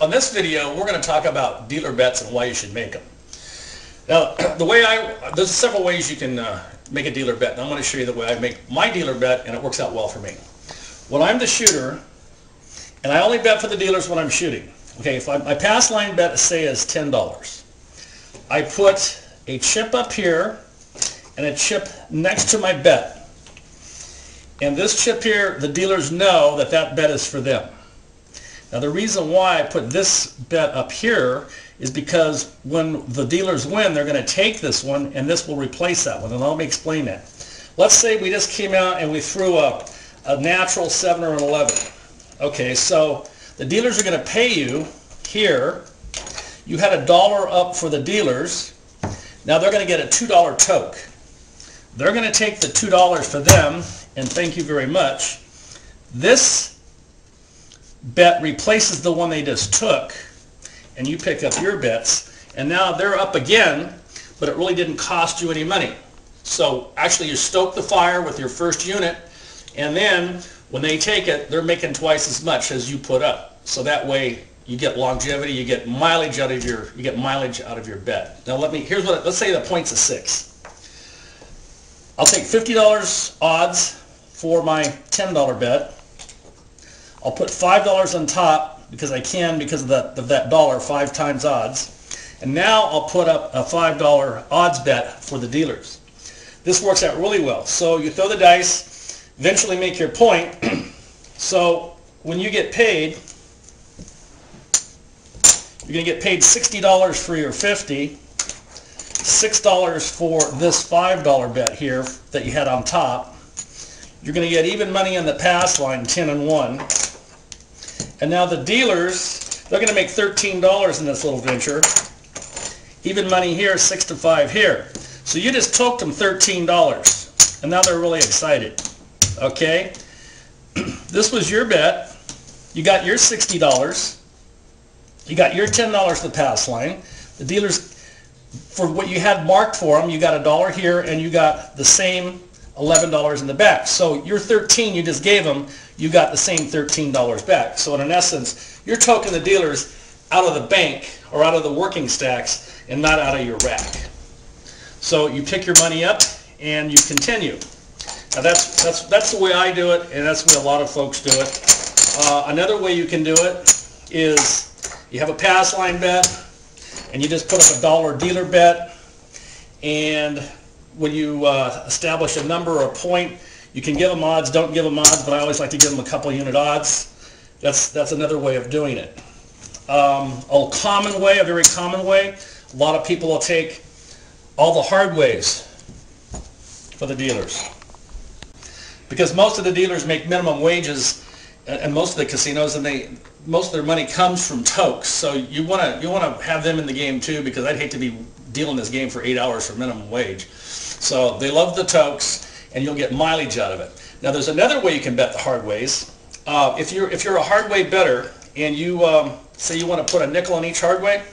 On this video, we're going to talk about dealer bets and why you should make them. Now, there's several ways you can make a dealer bet, and I'm going to show you the way I make my dealer bet, and it works out well for me. When I'm the shooter, and I only bet for the dealers when I'm shooting. Okay, if my pass line bet, say, is $10. I put a chip up here and a chip next to my bet. And this chip here, the dealers know that that bet is for them. Now the reason why I put this bet up here is because when the dealers win, they're going to take this one and this will replace that one. And let me explain that. Let's say we just came out and we threw a natural 7 or an 11. Okay, so the dealers are going to pay you here. You had $1 up for the dealers. Now they're going to get a $2 toke. They're going to take the $2 for them, and thank you very much. This bet replaces the one they just took, and you pick up your bets, and now they're up again, but it really didn't cost you any money. So actually you stoke the fire with your first unit, and then when they take it, they're making twice as much as you put up. So that way you get longevity, you get mileage out of your bet. Now let's say the point's a 6. I'll take $50 odds for my $10 bet. I'll put $5 on top because I can, because of that dollar, 5 times odds. And now I'll put up a $5 odds bet for the dealers. This works out really well. So you throw the dice, eventually make your point. So when you get paid, you're going to get paid $60 for your 50, $6 for this $5 bet here that you had on top. You're going to get even money on the pass line, 10 and 1. And now the dealers, they're going to make $13 in this little venture. Even money here, 6 to 5 here. So you just toked them $13, and now they're really excited. Okay? This was your bet. You got your $60. You got your $10 to the pass line. The dealers, for what you had marked for them, you got $1 here, and you got the same $11 in the back. So your 13 you just gave them, you got the same $13 back. So in essence, you're toking the dealers out of the bank or out of the working stacks and not out of your rack. So you pick your money up and you continue. Now that's the way I do it, and that's the way a lot of folks do it. Another way you can do it is you have a pass line bet and you just put up $1 dealer bet, and when you establish a number or a point, you can give them odds, don't give them odds, but I always like to give them a couple unit odds. That's another way of doing it. A very common way, a lot of people will take all the hard ways for the dealers. Because most of the dealers make minimum wages, and most of the casinos, and most of their money comes from tokes. So you want to have them in the game too, because I'd hate to be dealing this game for 8 hours for minimum wage. So they love the tokes, and you'll get mileage out of it. Now there's another way you can bet the hard ways. If you're a hard way bettor, and you say you want to put a nickel on each hard way,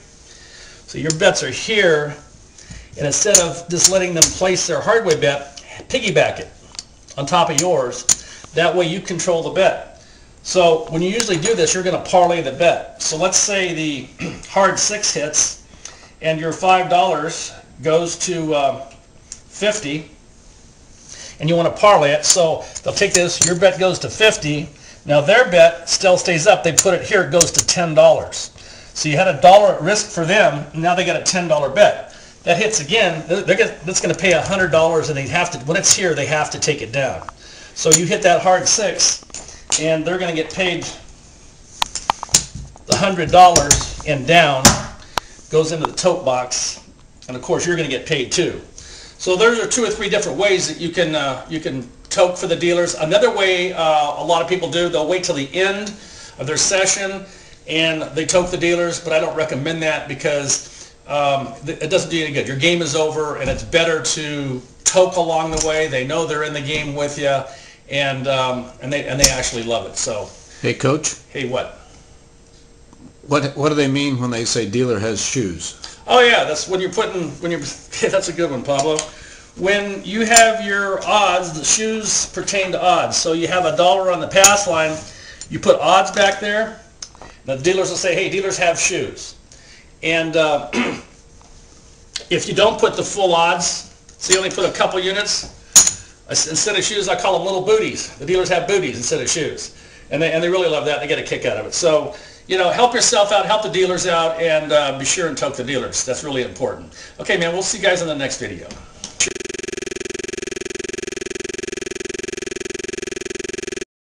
so your bets are here, and instead of just letting them place their hard way bet, piggyback it on top of yours. That way you control the bet. So when you usually do this, you're going to parlay the bet. So let's say the hard 6 hits, and your $5 goes to 50, and you want to parlay it. So they'll take this, your bet goes to 50. Now their bet still stays up. They put it here, it goes to $10. So you had $1 at risk for them, and now they got a $10 bet. That hits again, that's going to pay $100, and they have to, when it's here, they have to take it down. So you hit that hard 6, and they're going to get paid the $100, and down goes into the tote box, and of course you're going to get paid too. So those are 2 or 3 different ways that you can toke for the dealers. Another way a lot of people do, they'll wait till the end of their session and they toke the dealers, but I don't recommend that, because it doesn't do you any good. Your game is over, and it's better to toke along the way. They know they're in the game with you, and they actually love it. So hey, Coach. Hey, what? What do they mean when they say dealer has shoes? Oh yeah, that's that's a good one, Pablo. When you have your odds, the shoes pertain to odds. So you have $1 on the pass line, you put odds back there, The dealers will say, hey, dealers have shoes. And if you don't put the full odds, so you only put a couple units, instead of shoes, I call them little booties. The dealers have booties instead of shoes. And they really love that. They get a kick out of it. So, you know, help yourself out, help the dealers out, and be sure and toke the dealers. That's really important. Okay, man, we'll see you guys in the next video.